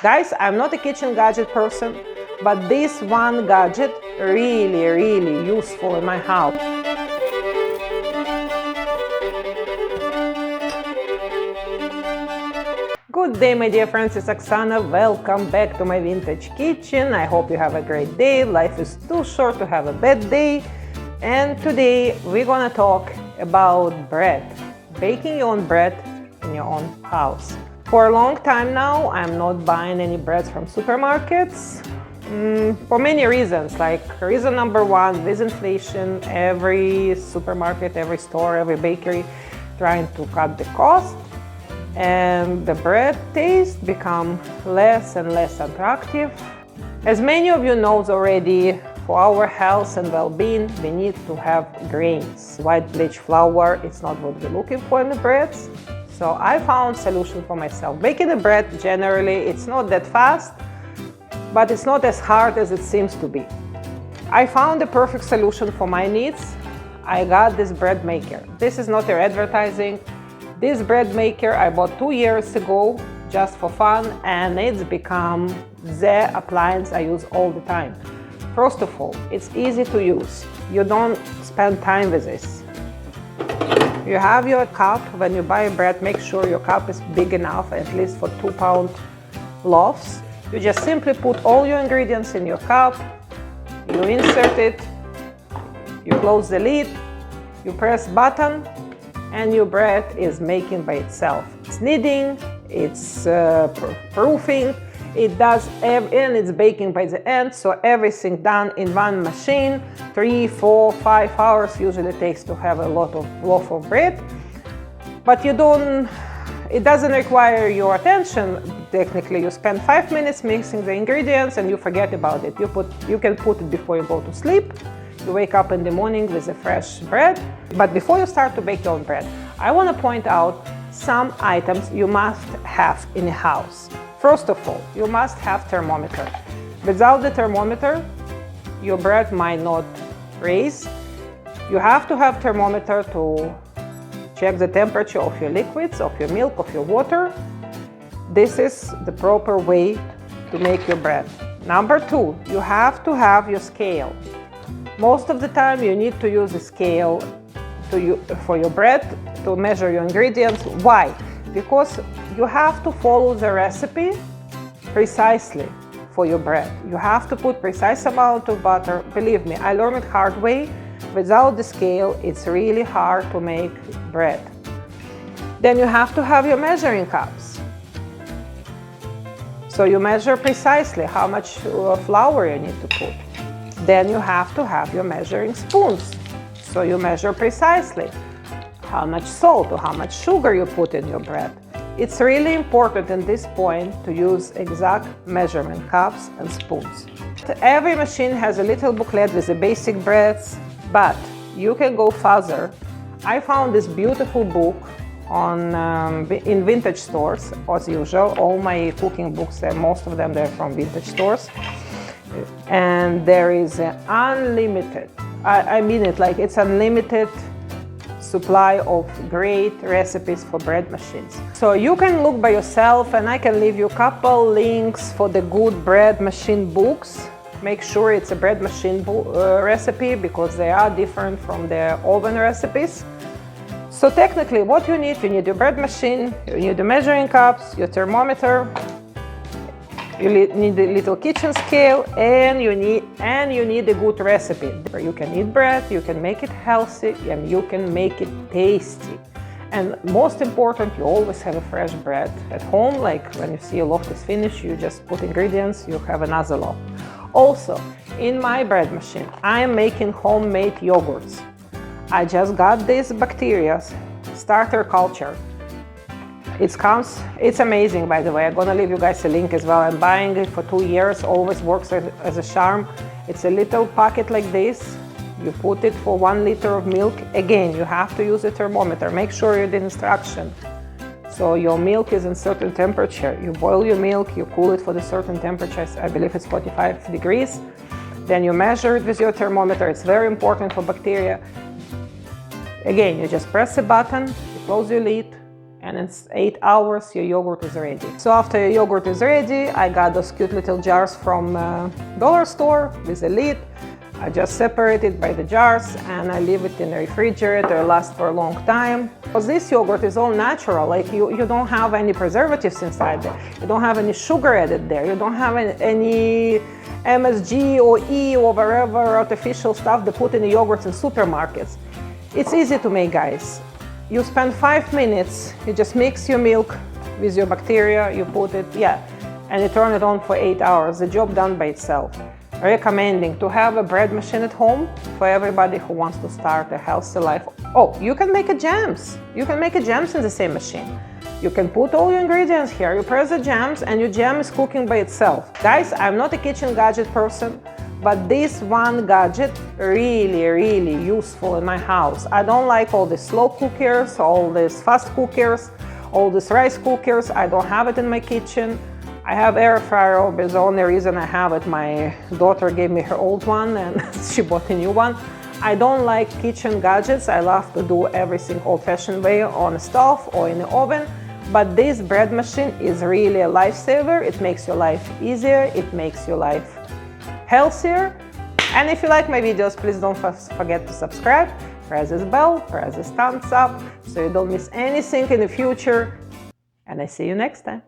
Guys, I'm not a kitchen gadget person, but this one gadget really useful in my house. Good day, my dear friends, it's Oksana. Welcome back to my vintage kitchen. I hope you have a great day. Life is too short to have a bad day. And today we're gonna talk about bread. Baking your own bread in your own house. For a long time now, I'm not buying any breads from supermarkets. For many reasons, like reason number one, with inflation, every supermarket, every store, every bakery trying to cut the cost. And the bread taste become less and less attractive. As many of you know already, for our health and well-being, we need to have grains. White bleached flour, it's not what we're looking for in the breads. So I found a solution for myself. Baking the bread, generally, it's not that fast, but it's not as hard as it seems to be. I found the perfect solution for my needs. I got this bread maker. This is not your advertising. This bread maker I bought 2 years ago just for fun, and it's become the appliance I use all the time. First of all, it's easy to use. You don't spend time with this. You have your cup. When you buy bread, make sure your cup is big enough, at least for 2-pound loaves. You just simply put all your ingredients in your cup, you insert it, you close the lid, you press button, and your bread is making by itself. It's kneading, it's proofing, it does, and it's baking by the end, so everything done in one machine. 3, 4, 5 hours usually takes to have a loaf of bread. But it doesn't require your attention. Technically, you spend 5 minutes mixing the ingredients and you forget about it. You can put it before you go to sleep. You wake up in the morning with a fresh bread. But before you start to bake your own bread, I want to point out some items you must have in a house. First of all, you must have thermometer. Without the thermometer, your bread might not raise. You have to have thermometer to check the temperature of your liquids, of your milk, of your water. This is the proper way to make your bread. Number two, you have to have your scale. Most of the time you need to use a scale for your bread to measure your ingredients. Why? Because you have to follow the recipe precisely for your bread. You have to put precise amount of butter. Believe me, I learned it hard way. Without the scale, it's really hard to make bread. Then you have to have your measuring cups. So you measure precisely how much flour you need to put. Then you have to have your measuring spoons. So you measure precisely how much salt or how much sugar you put in your bread. It's really important at this point to use exact measurement cups and spoons. Every machine has a little booklet with the basic breads, but you can go further. I found this beautiful book in vintage stores, as usual. All my cooking books, most of them, they're from vintage stores. And there is an unlimited, I mean it like it's unlimited supply of great recipes for bread machines. So you can look by yourself, and I can leave you a couple links for the good bread machine books. Make sure it's a bread machine recipe, because they are different from the oven recipes. So technically what you need your bread machine, you need the measuring cups, your thermometer, you need a little kitchen scale, and you need a good recipe. You can eat bread, you can make it healthy, and you can make it tasty. And most important, you always have a fresh bread at home. Like when you see a loaf is finished, you just put ingredients, you have another loaf. Also, in my bread machine, I am making homemade yogurts. I just got this bacteria starter culture. It's amazing, by the way. I'm gonna leave you guys a link as well. I'm buying it for 2 years, always works as a charm. It's a little packet like this. You put it for 1 liter of milk. Again, you have to use a thermometer. Make sure you read the instruction. So your milk is in certain temperature. You boil your milk, you cool it for the certain temperature. I believe it's 45 degrees. Then you measure it with your thermometer. It's very important for bacteria. Again, you just press a button, you close your lid, and it's 8 hours, your yogurt is ready. So after your yogurt is ready, I got those cute little jars from dollar store with a lid. I just separate it by the jars and I leave it in the refrigerator, lasts for a long time. Because this yogurt is all natural, like you don't have any preservatives inside there. You don't have any sugar added there. You don't have any MSG or E or whatever artificial stuff they put in the yogurts in supermarkets. It's easy to make, guys. You spend 5 minutes, you just mix your milk with your bacteria, you put it, and you turn it on for 8 hours. The job done by itself. Recommending to have a bread machine at home for everybody who wants to start a healthy life. Oh, you can make a jams. You can make a jams in the same machine. You can put all your ingredients here, you press the jams and your jam is cooking by itself. Guys, I'm not a kitchen gadget person, but this one gadget really useful in my house. I don't like all the slow cookers, all these fast cookers, all these rice cookers. I don't have it in my kitchen. I have air fryer, but the only reason I have it, my daughter gave me her old one and she bought a new one. I don't like kitchen gadgets. I love to do everything old-fashioned way on a stove or in the oven. But this bread machine is really a lifesaver. It makes your life easier. It makes your life healthier. And if you like my videos, please don't forget to subscribe, press this bell, press this thumbs up so you don't miss anything in the future. And I see you next time.